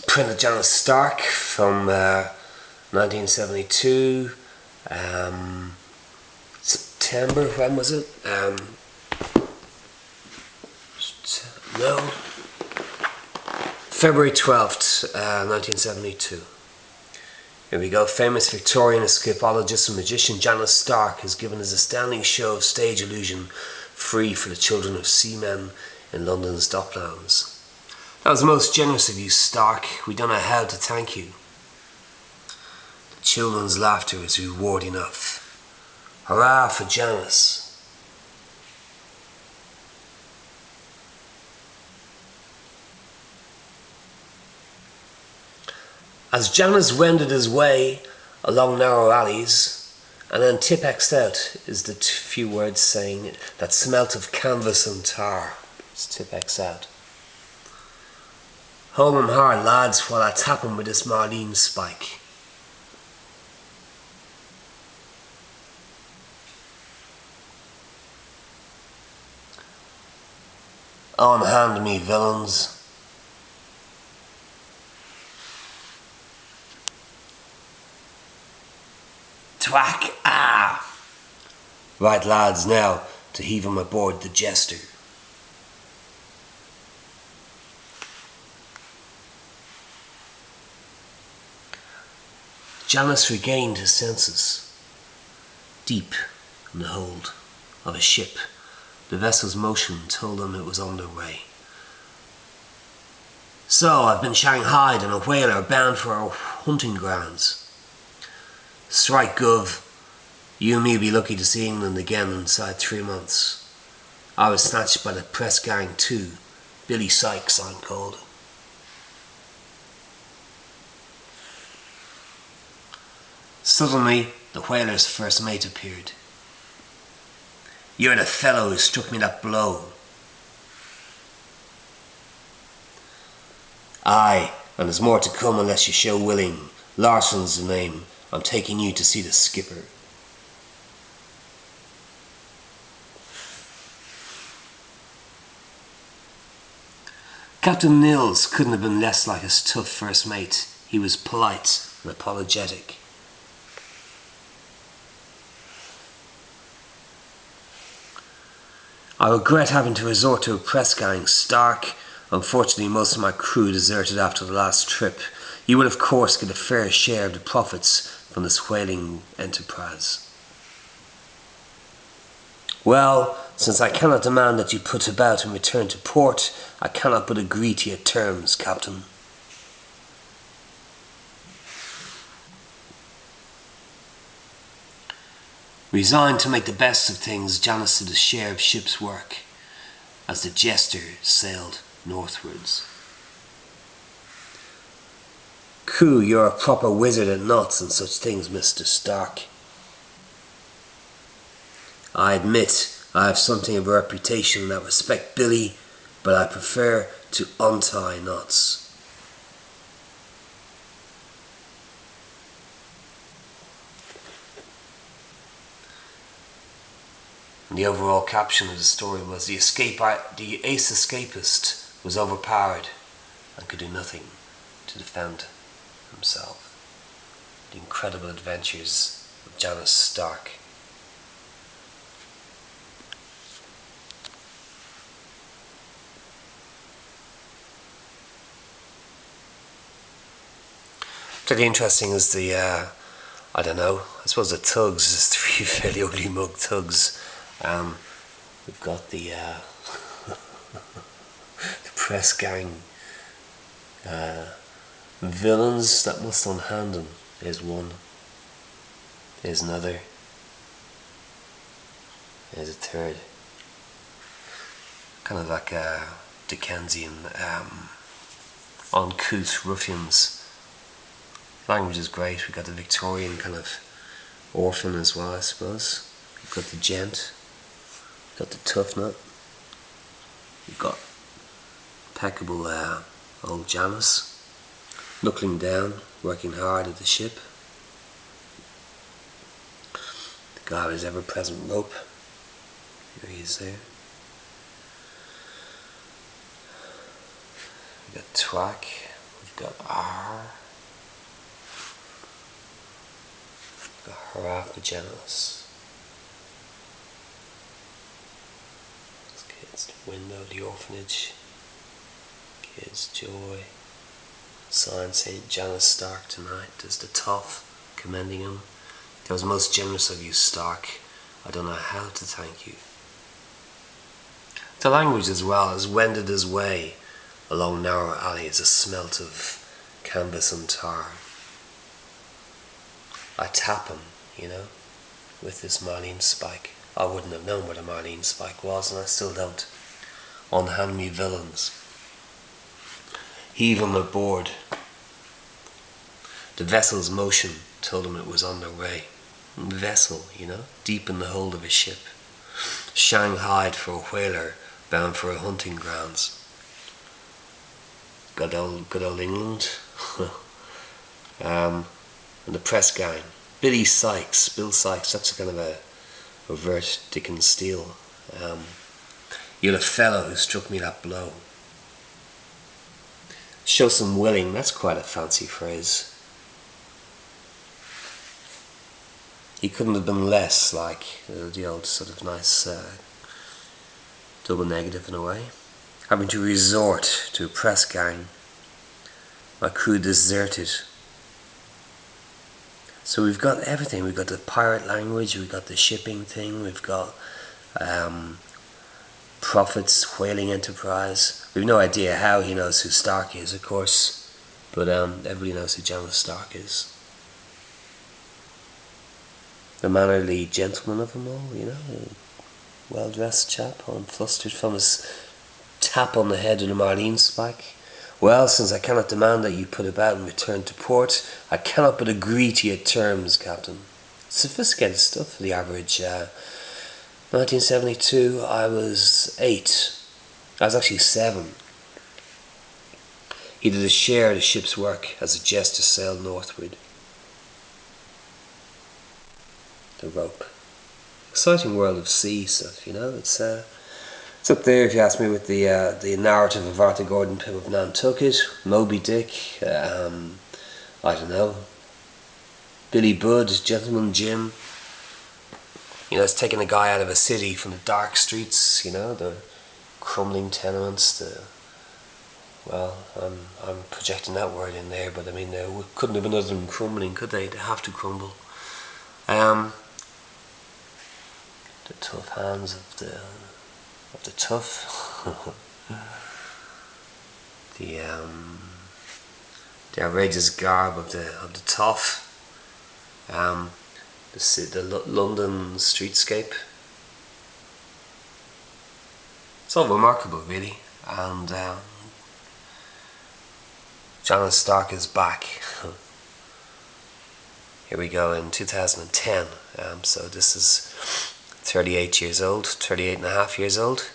Printed Janus Stark from 1972, September, when was it? No, February 12th, 1972. Here we go. Famous Victorian escapologist and magician Janus Stark has given his astounding show of stage illusion free for the children of seamen in London's docklands. That was most generous of you, Stark. We don't know how to thank you. The children's laughter is reward enough. Hurrah for Janus. As Janus wended his way along narrow alleys, and then Tipex out is the few words saying that smelt of canvas and tar. It's Tipex out. Hold 'em hard, lads, while I tap 'em with this Marlene spike. On hand me, villains. Thwack! Ah! Right, lads, now to heave 'em aboard the Jester. Janus regained his senses. Deep in the hold of a ship, the vessel's motion told him it was on their way. So, I've been shanghaied on a whaler bound for our hunting grounds. Strike, Gov. You and me be lucky to see England again inside 3 months. I was snatched by the press gang too. Billy Sykes, I'm called. Suddenly, the whaler's first mate appeared. You're the fellow who struck me that blow. Aye, and there's more to come unless you show willing. Larson's the name. I'm taking you to see the skipper. Captain Nils couldn't have been less like his tough first mate. He was polite and apologetic. I regret having to resort to a press gang, Stark. Unfortunately, most of my crew deserted after the last trip. You will of course get a fair share of the profits from this whaling enterprise. Well, since I cannot demand that you put about and return to port, I cannot but agree to your terms, Captain. Resigned to make the best of things, Janus did his share of ship's work as the Jester sailed northwards. Coo, you're a proper wizard at knots and such things, Mr. Stark. I admit I have something of a reputation in that respect, Billy, but I prefer to untie knots. And the overall caption of the story was the ace escapist was overpowered and could do nothing to defend himself. The incredible adventures of Janus Stark. Pretty interesting is the, I don't know, I suppose the tugs, there's 3 fairly ugly mug tugs. We've got the, the press gang villains that must unhand them. There's one, there's another, there's a third. Kind of like Dickensian uncouth ruffians. Language is great. We've got the Victorian kind of orphan as well, I suppose. We've got the gent, we've got the tough nut, we've got impeccable old Janus, knuckling down, working hard at the ship. The guy with his ever-present rope, here he is there. We've got Thwack, we've got R, got Harappa Janus. Kids, the window, the orphanage, kids, joy, sign St. Janus Stark tonight. There's the toff commending him. That was most generous of you, Stark. I don't know how to thank you. The language as well has wended his way along narrow alleys, a smelt of canvas and tar. I tap him, you know, with this marline spike. I wouldn't have known what a marline spike was, and I still don't. Unhand me villains. Heave him aboard. The vessel's motion told him it was on their way. Vessel, you know, deep in the hold of a ship. Shanghaied for a whaler bound for a hunting grounds. Good old England. And the press gang. Bill Sykes, that's kind of a overt Dickens steal. You're the fellow who struck me that blow. Show some willing, that's quite a fancy phrase. He couldn't have done less, like the old sort of nice double negative in a way. Having to resort to a press gang. My crew deserted. So we've got everything. We've got the pirate language, we've got the shipping thing, we've got Prophet's whaling enterprise. We've no idea how he knows who Stark is, of course, but everybody knows who Janus Stark is. The mannerly gentleman of them all, you know, a well-dressed chap, unflustered from his tap on the head of the marline spike. Well, since I cannot demand that you put about and return to port, I cannot but agree to your terms, Captain. Sophisticated stuff for the average. 1972, I was 8. I was actually 7. He did a share of the ship's work as a jester sailed northward. The rope. Exciting world of sea stuff, you know. It's up there, if you ask me, with the narrative of Arthur Gordon Pym of Nantucket, Moby Dick, I don't know, Billy Budd, Gentleman Jim. You know, it's taking a guy out of a city from the dark streets, you know, the crumbling tenements, well, I'm projecting that word in there, but I mean, they couldn't have been other than crumbling, could they? They have to crumble. The tough hands of the tough. the outrageous garb of the tough. The London streetscape. It's all remarkable, really, and Janus Stark is back. Here we go in 2010. So this is 38 years old, 38 and a half years old.